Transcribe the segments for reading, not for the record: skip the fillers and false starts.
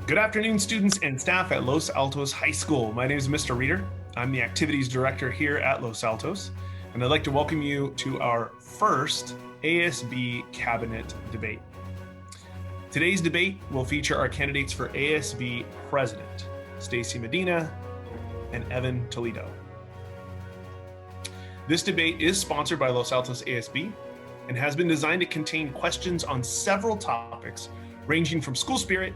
Good afternoon, students and staff at Los Altos High School. My name is Mr. Reeder. I'm the activities director here at Los Altos, and I'd like to welcome you to our first ASB cabinet debate. Today's debate will feature our candidates for ASB president, Stacy Medina and Evan Toledo. This debate is sponsored by Los Altos ASB and has been designed to contain questions on several topics ranging from school spirit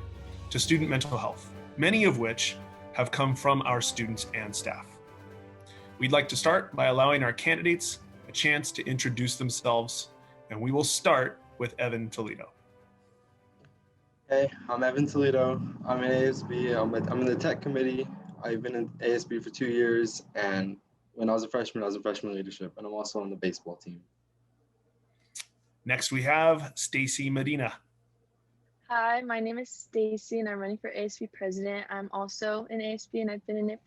to student mental health, many of which have come from our students and staff. We'd like to start by allowing our candidates a chance to introduce themselves, and we will start with Evan Toledo. Hey, I'm Evan Toledo. I'm in ASB. I'm in the tech committee. I've been in ASB for 2 years, and when I was a freshman leadership, and I'm also on the baseball team. Next, we have Stacy Medina. Hi, my name is Stacy and I'm running for ASB president. I'm also in ASB and I've been in it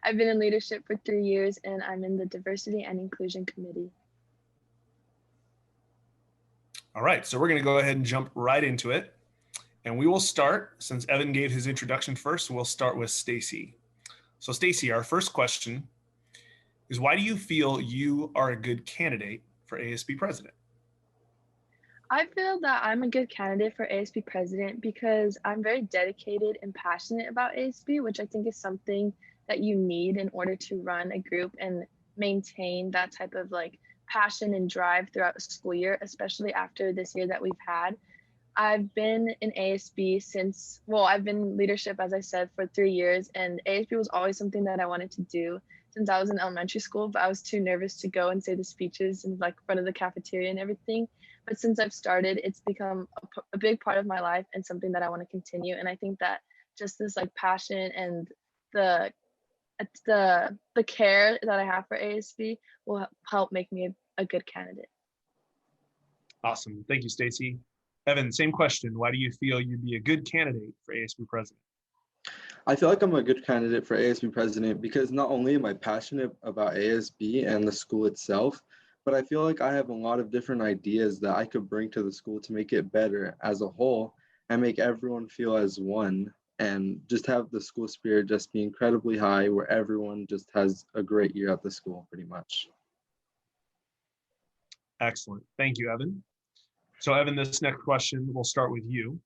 I've been in leadership for 3 years and I'm in the diversity and inclusion committee. All right, so we're going to go ahead and jump right into it. And we will start, since Evan gave his introduction first, we'll start with Stacy. So Stacy, our first question is, why do you feel you are a good candidate for ASB president? I feel that I'm a good candidate for ASB president because I'm very dedicated and passionate about ASB, which I think is something that you need in order to run a group and maintain that type of passion and drive throughout the school year, especially after this year that we've had. I've been in ASB I've been in leadership, as I said, for 3 years, and ASB was always something that I wanted to do since I was in elementary school, but I was too nervous to go and say the speeches in front of the cafeteria and everything. But since I've started, it's become a big part of my life and something that I want to continue. And I think that just this passion and the care that I have for ASB will help make me a good candidate. Awesome. Thank you, Stacy. Evan, same question. Why do you feel you'd be a good candidate for ASB president? I feel like I'm a good candidate for ASB president because not only am I passionate about ASB and the school itself, but I feel like I have a lot of different ideas that I could bring to the school to make it better as a whole and make everyone feel as one and just have the school spirit just be incredibly high where everyone just has a great year at the school pretty much. Excellent. Thank you, Evan. So Evan, this next question, we'll start with you.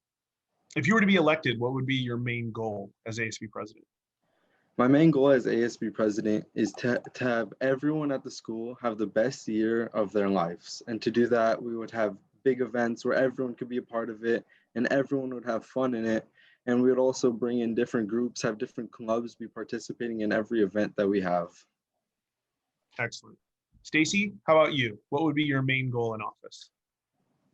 If you were to be elected, what would be your main goal as ASB president? My main goal as ASB president is to have everyone at the school have the best year of their lives. And to do that, we would have big events where everyone could be a part of it and everyone would have fun in it. And we would also bring in different groups, have different clubs be participating in every event that we have. Excellent. Stacy, how about you? What would be your main goal in office?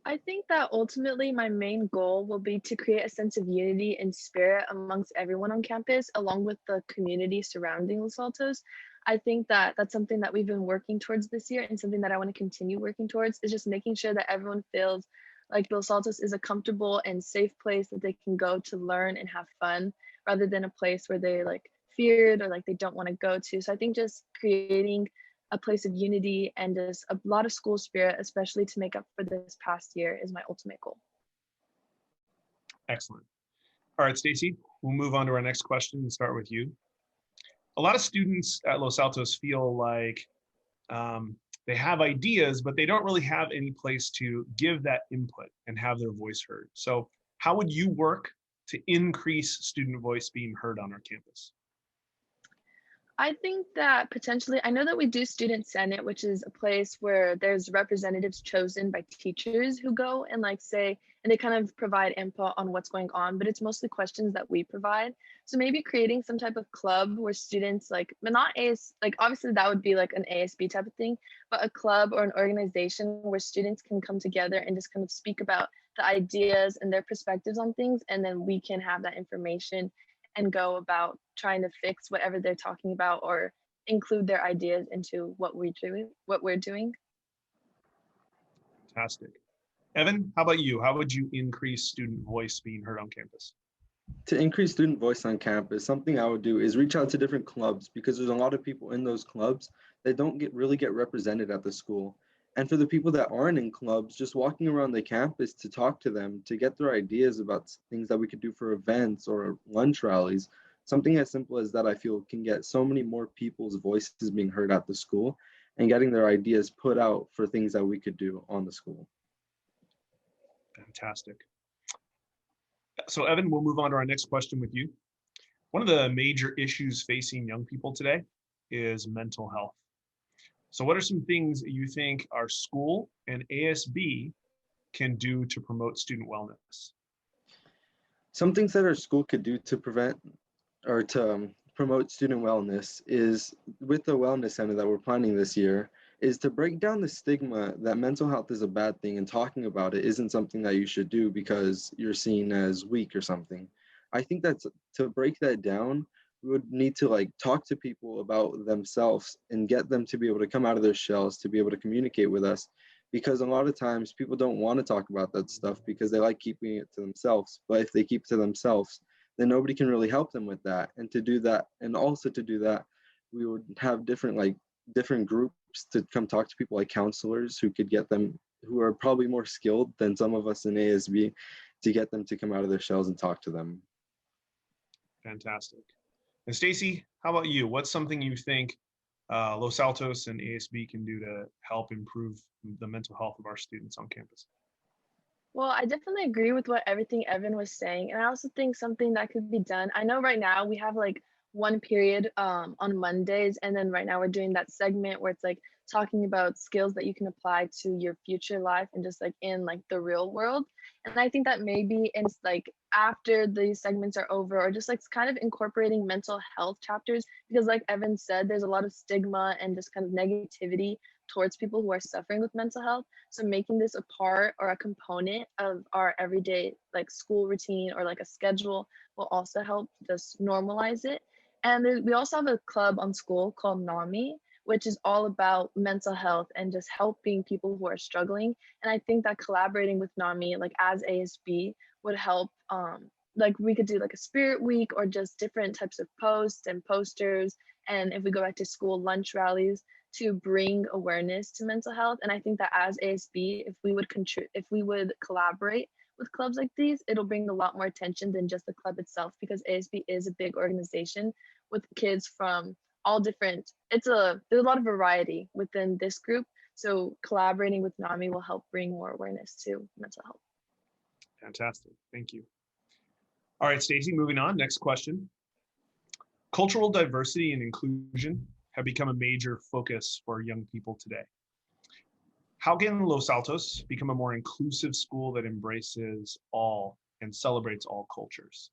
I think that ultimately my main goal will be to create a sense of unity and spirit amongst everyone on campus, along with the community surrounding Los Altos. I think that that's something that we've been working towards this year and something that I want to continue working towards is just making sure that everyone feels like Los Altos is a comfortable and safe place that they can go to learn and have fun rather than a place where they feared or they don't want to go to. So I think just creating a place of unity and just a lot of school spirit, especially to make up for this past year, is my ultimate goal. Excellent. All right, Stacy, we'll move on to our next question and start with you. A lot of students at Los Altos feel like they have ideas, but they don't really have any place to give that input and have their voice heard. So how would you work to increase student voice being heard on our campus? I think that potentially, I know that we do Student Senate, which is a place where there's representatives chosen by teachers who go and say, and they kind of provide input on what's going on, but it's mostly questions that we provide. So maybe creating some type of club where students but not obviously that would be an ASB type of thing, but a club or an organization where students can come together and just kind of speak about the ideas and their perspectives on things. And then we can have that information and go about trying to fix whatever they're talking about or include their ideas into what we're doing. Fantastic. Evan, how about you? How would you increase student voice being heard on campus? To increase student voice on campus, something I would do is reach out to different clubs because there's a lot of people in those clubs that don't really get represented at the school. And for the people that aren't in clubs, just walking around the campus to talk to them, to get their ideas about things that we could do for events or lunch rallies, something as simple as that, I feel can get so many more people's voices being heard at the school and getting their ideas put out for things that we could do on the school. Fantastic. So Evan, we'll move on to our next question with you. One of the major issues facing young people today is mental health. So what are some things that you think our school and ASB can do to promote student wellness? Some things that our school could do to prevent or to promote student wellness is, with the wellness center that we're planning this year, is to break down the stigma that mental health is a bad thing and talking about it isn't something that you should do because you're seen as weak or something. I think that's, to break that down, we would need to like talk to people about themselves and get them to be able to come out of their shells, to be able to communicate with us, because a lot of times people don't want to talk about that stuff because they like keeping it to themselves. But if they keep it to themselves, then nobody can really help them with that. And to do that, and also to do that, we would have different groups to come talk to people, like counselors who could get them, who are probably more skilled than some of us in ASB, to get them to come out of their shells and talk to them. Fantastic. And Stacy, how about you? What's something you think Los Altos and ASB can do to help improve the mental health of our students on campus? Well, I definitely agree with what everything Evan was saying. And I also think something that could be done. I know right now we have like one period on Mondays, and then right now we're doing that segment where it's like talking about skills that you can apply to your future life and just like in like the real world. And I think that maybe in like after these segments are over, or just like kind of incorporating mental health chapters, because like Evan said, there's a lot of stigma and just kind of negativity towards people who are suffering with mental health. So making this a part or a component of our everyday like school routine or like a schedule will also help just normalize it. And we also have a club on school called NAMI, which is all about mental health and just helping people who are struggling. And I think that collaborating with NAMI, like as ASB, would help. Like we could do like a spirit week or just different types of posts and posters. And if we go back to school, lunch rallies to bring awareness to mental health. And I think that as ASB, if we would collaborate with clubs like these, it'll bring a lot more attention than just the club itself, because ASB is a big organization with kids from all different. There's a lot of variety within this group. So collaborating with NAMI will help bring more awareness to mental health. Fantastic. Thank you. All right, Stacy, moving on. Next question. Cultural diversity and inclusion have become a major focus for young people today. How can Los Altos become a more inclusive school that embraces all and celebrates all cultures?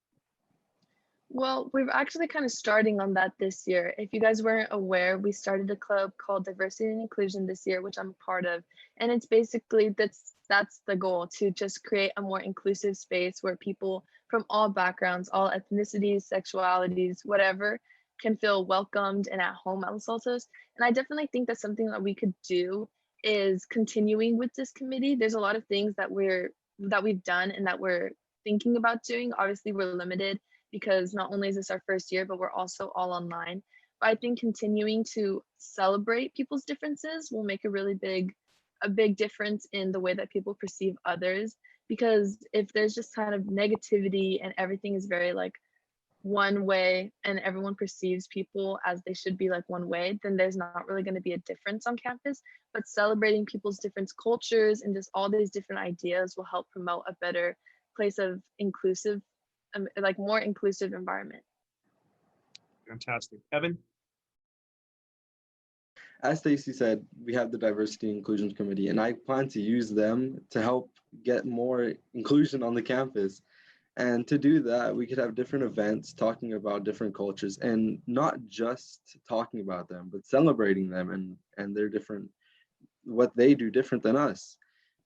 Well, we're actually kind of starting on that this year. If you guys weren't aware, we started a club called Diversity and Inclusion this year, which I'm a part of. And it's basically that's the goal, to just create a more inclusive space where people from all backgrounds, all ethnicities, sexualities, whatever, can feel welcomed and at home at Los Altos. And I definitely think that's something that we could do is continuing with this committee. There's a lot of things that we've done and that we're thinking about doing. Obviously, we're limited because not only is this our first year, but we're also all online. But I think continuing to celebrate people's differences will make a big difference in the way that people perceive others. Because if there's just kind of negativity and everything is very like one way and everyone perceives people as they should be like one way, then there's not really going to be a difference on campus. But celebrating people's different cultures and just all these different ideas will help promote a better place of inclusive, like more inclusive environment. Fantastic. Evan? As Stacy said, we have the Diversity and Inclusion Committee, and I plan to use them to help get more inclusion on the campus. And to do that, we could have different events talking about different cultures, and not just talking about them, but celebrating them and their different, what they do different than us.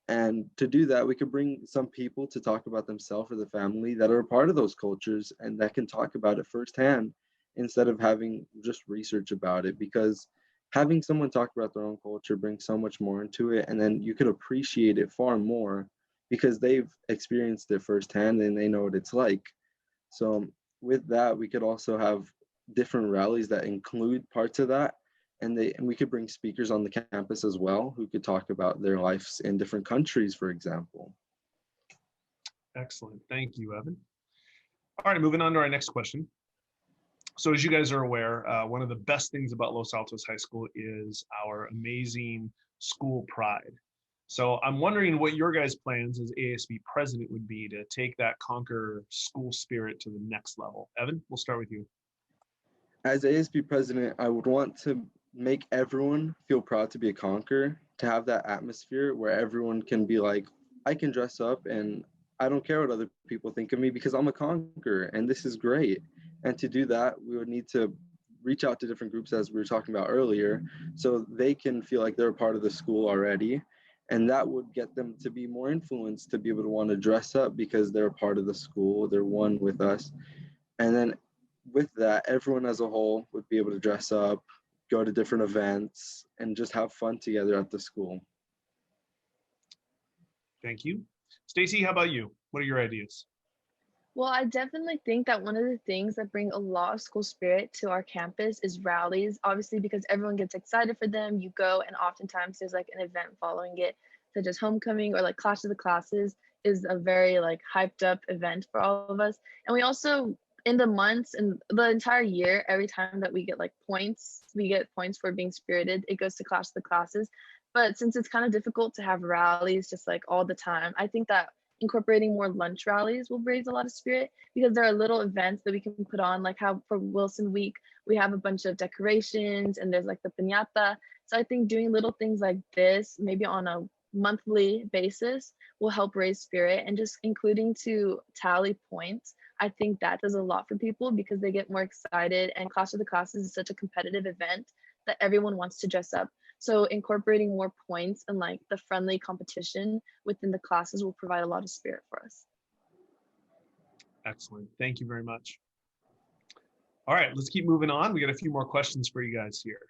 And to do that, we could bring some people to talk about themselves or the family that are a part of those cultures and that can talk about it firsthand instead of having just research about it. Because having someone talk about their own culture brings so much more into it. And then you could appreciate it far more because they've experienced it firsthand and they know what it's like. So with that, we could also have different rallies that include parts of that. and we could bring speakers on the campus as well who could talk about their lives in different countries, for example. Excellent. Thank you, Evan. All right, moving on to our next question. So as you guys are aware, one of the best things about Los Altos High School is our amazing school pride. So I'm wondering what your guys' plans as ASB president would be to take that Conquer school spirit to the next level. Evan, we'll start with you. As ASB president, I would want to make everyone feel proud to be a Conquer, to have that atmosphere where everyone can be like, I can dress up and I don't care what other people think of me because I'm a Conquer and this is great. And to do that, we would need to reach out to different groups, as we were talking about earlier, so they can feel like they're a part of the school already. And that would get them to be more influenced to be able to want to dress up because they're a part of the school, they're one with us. And then with that, everyone as a whole would be able to dress up, go to different events, and just have fun together at the school. Thank you. Stacy, how about you? What are your ideas? Well, I definitely think that one of the things that bring a lot of school spirit to our campus is rallies, obviously, because everyone gets excited for them. You go, and oftentimes there's like an event following it, such as homecoming or like Clash of the Classes is a very like hyped up event for all of us. And we also, in the months and the entire year, every time that we get like points, we get points for being spirited, it goes to Clash of the Classes. But since it's kind of difficult to have rallies just like all the time, I think that incorporating more lunch rallies will raise a lot of spirit because there are little events that we can put on, like how for Wilson Week, we have a bunch of decorations and there's like the piñata. So I think doing little things like this, maybe on a monthly basis, will help raise spirit, and just including to tally points. I think that does a lot for people because they get more excited, and Clash of the Classes is such a competitive event that everyone wants to dress up. So incorporating more points and like the friendly competition within the classes will provide a lot of spirit for us. Excellent. Thank you very much. All right, let's keep moving on. We got a few more questions for you guys here.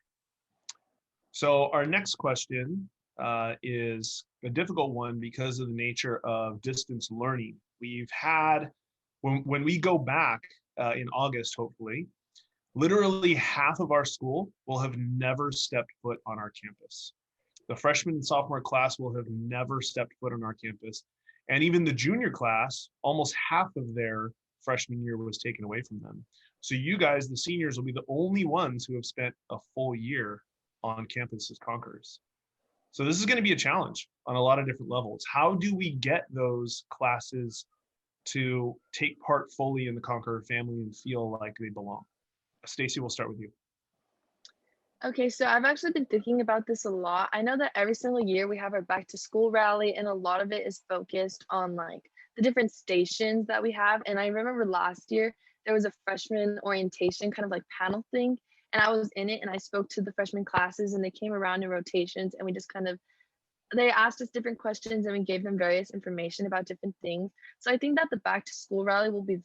So our next question is a difficult one because of the nature of distance learning. We've had, when we go back in August, hopefully, literally half of our school will have never stepped foot on our campus. The freshman and sophomore class will have never stepped foot on our campus. And even the junior class, almost half of their freshman year was taken away from them. So you guys, the seniors, will be the only ones who have spent a full year on campus as Conquerors. So this is going to be a challenge on a lot of different levels. How do we get those classes to take part fully in the Conqueror family and feel like they belong? Stacy, we'll start with you. Okay, so I've actually been thinking about this a lot. I know that every single year we have our back to school rally, and a lot of it is focused on like the different stations that we have. And I remember last year there was a freshman orientation kind of like panel thing, and I was in it and I spoke to the freshman classes, and they came around in rotations, and we just kind of, they asked us different questions and we gave them various information about different things. So I think that the back to school rally will be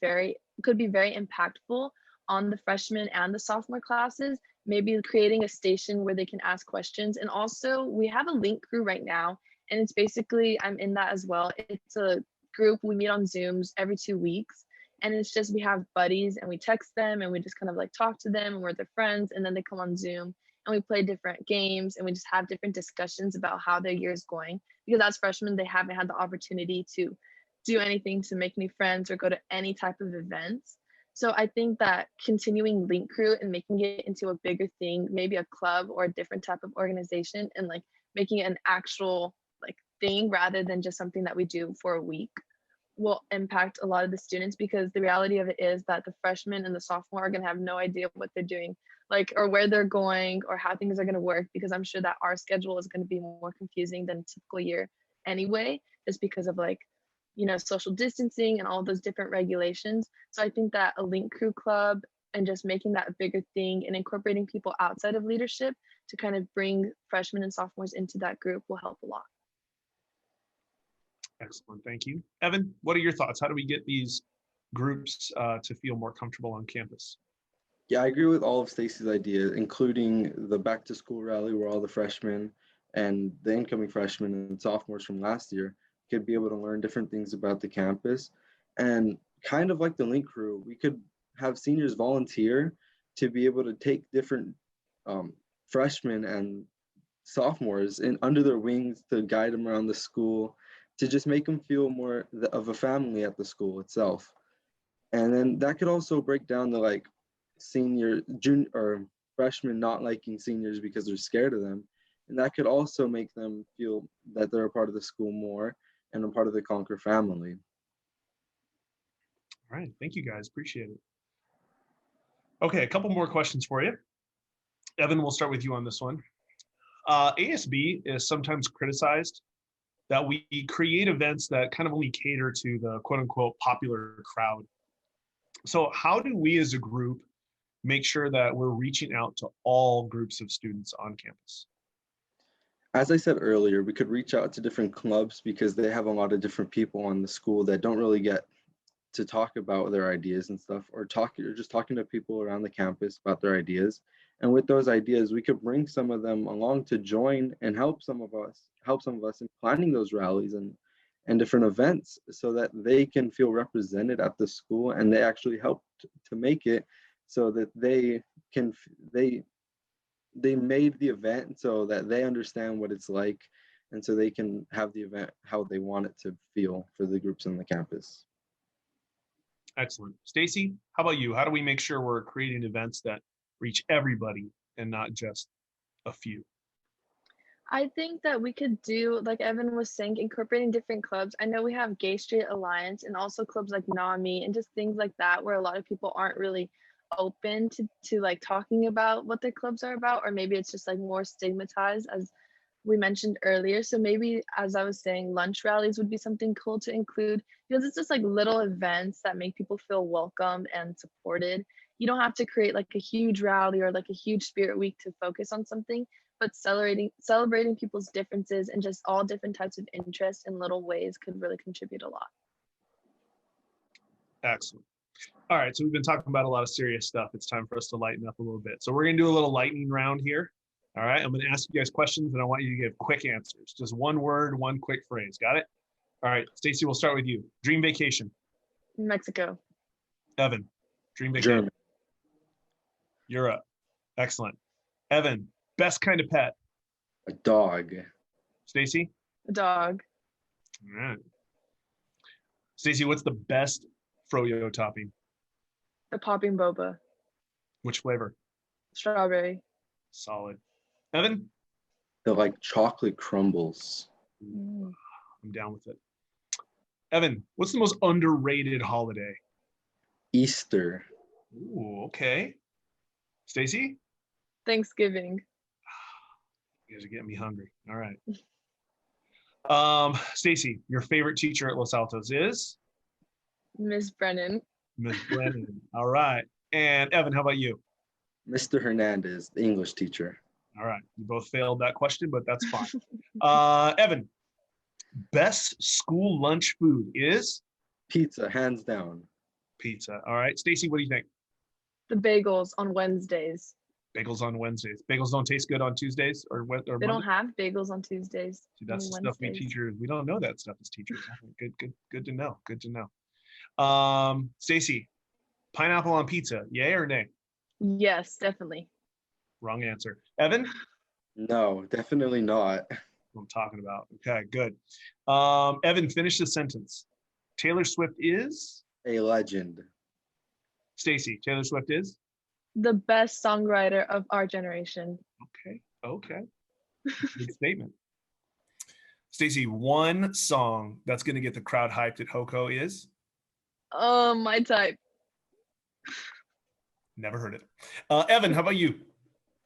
could be very impactful on the freshman and the sophomore classes, maybe creating a station where they can ask questions. And also we have a link crew right now, and it's basically, I'm in that as well. It's a group, we meet on Zooms every 2 weeks, and it's just, we have buddies and we text them and we just kind of like talk to them and we're their friends, and then they come on Zoom and we play different games and we just have different discussions about how their year is going, because as freshmen they haven't had the opportunity to do anything to make new friends or go to any type of events. So I think that continuing Link Crew and making it into a bigger thing, maybe a club or a different type of organization, and like making it an actual like thing rather than just something that we do for a week, will impact a lot of the students, because the reality of it is that the freshmen and the sophomore are going to have no idea what they're doing, like, or where they're going or how things are going to work, because I'm sure that our schedule is going to be more confusing than a typical year anyway, just because of like, you know, social distancing and all those different regulations. So I think that a Link Crew club and just making that a bigger thing and incorporating people outside of leadership to kind of bring freshmen and sophomores into that group will help a lot. Excellent, thank you. Evan, what are your thoughts? How do we get these groups to feel more comfortable on campus? Yeah, I agree with all of Stacy's ideas, including the back to school rally where all the freshmen and the incoming freshmen and sophomores from last year could be able to learn different things about the campus. And kind of like the Link Crew, we could have seniors volunteer to be able to take different freshmen and sophomores under their wings to guide them around the school, to just make them feel more of a family at the school itself. And then that could also break down the like junior or freshmen not liking seniors because they're scared of them. And that could also make them feel that they're a part of the school more and a part of the Conquer family. All right, thank you guys, appreciate it. Okay, a couple more questions for you. Evan, we'll start with you on this one. ASB is sometimes criticized that we create events that kind of only cater to the quote unquote popular crowd. So how do we as a group make sure that we're reaching out to all groups of students on campus? As I said earlier, we could reach out to different clubs because they have a lot of different people on the school that don't really get to talk about their ideas and stuff, or just talking to people around the campus about their ideas. And with those ideas, we could bring some of them along to join and help some of us in planning those rallies and different events, so that they can feel represented at the school and they actually helped to make it, so that they made the event so that they understand what it's like, and so they can have the event how they want it to feel for the groups on the campus. Excellent. Stacy, how about you? How do we make sure we're creating events that reach everybody and not just a few? I think that we could do, like Evan was saying, incorporating different clubs. I know we have Gay Straight Alliance and also clubs like NAMI and just things like that, where a lot of people aren't really open to like talking about what their clubs are about, or maybe it's just like more stigmatized, as we mentioned earlier. So maybe, as I was saying, lunch rallies would be something cool to include, because it's just like little events that make people feel welcome and supported. You don't have to create like a huge rally or like a huge spirit week to focus on something, but celebrating people's differences and just all different types of interests in little ways could really contribute a lot. Excellent. All right, so we've been talking about a lot of serious stuff. It's time for us to lighten up a little bit. So we're going to do a little lightning round here. All right, I'm going to ask you guys questions and I want you to give quick answers. Just one word, one quick phrase. Got it? All right, Stacy, we'll start with you. Dream vacation. Mexico. Evan, dream vacation. German. Europe. Excellent. Evan, best kind of pet. A dog. Stacy? A dog. All right. Stacy, what's the best froyo topping? The popping boba. Which flavor? Strawberry. Solid. Evan? The like chocolate crumbles. I'm down with it. Evan, what's the most underrated holiday? Easter. Ooh, okay. Stacy? Thanksgiving. You guys are getting me hungry. All right. Stacy, your favorite teacher at Los Altos is? Miss Brennan. Miss Brennan. All right. And Evan, how about you? Mr. Hernandez, the English teacher. All right. You both failed that question, but that's fine. Evan, best school lunch food is? Pizza, hands down. Pizza. All right. Stacy, what do you think? The bagels on Wednesdays. Bagels on Wednesdays. Bagels don't taste good on Tuesdays or what? Or They don't Monday? have bagels on Tuesdays. See, that's the only stuff we Wednesdays. teachers, we don't know that stuff as teachers. Good to know. Good to know. Stacy, pineapple on pizza, yay or nay? Yes, definitely. Wrong answer. Evan? No, definitely not. What I'm talking about. Okay, good. Evan, finish the sentence. Taylor Swift is? A legend. Stacy, Taylor Swift is? The best songwriter of our generation. Okay. Big statement. Stacy, one song that's going to get the crowd hyped at HOCO is? My type. Never heard it. Evan, how about you?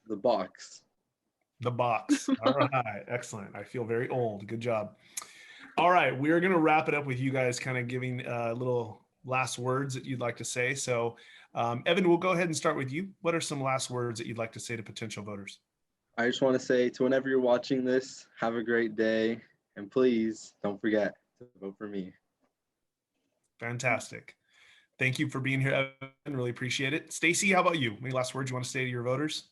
The Box. The Box. All right, excellent. I feel very old. Good job. All right, we're going to wrap it up with you guys kind of giving little last words that you'd like to say. So, Evan, we'll go ahead and start with you. What are some last words that you'd like to say to potential voters? I just want to say to whenever you're watching this, have a great day. And please don't forget to vote for me. Fantastic. Thank you for being here, Evan. Really appreciate it. Stacy, how about you? Any last words you want to say to your voters?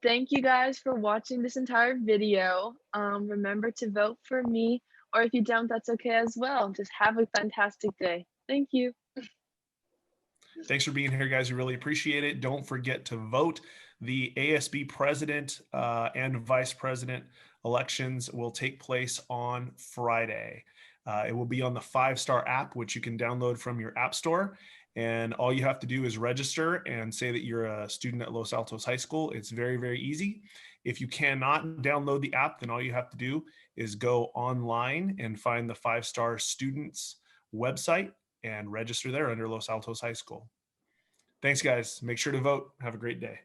Thank you guys for watching this entire video. Remember to vote for me, or if you don't, that's okay as well. Just have a fantastic day. Thank you. Thanks for being here, guys. We really appreciate it. Don't forget to vote. The ASB president and vice president elections will take place on Friday. It will be on the 5-Star app, which you can download from your app store. And all you have to do is register and say that you're a student at Los Altos High School. It's very, very easy. If you cannot download the app, then all you have to do is go online and find the 5-Star students website and register there under Los Altos High School. Thanks, guys. Make sure to vote. Have a great day.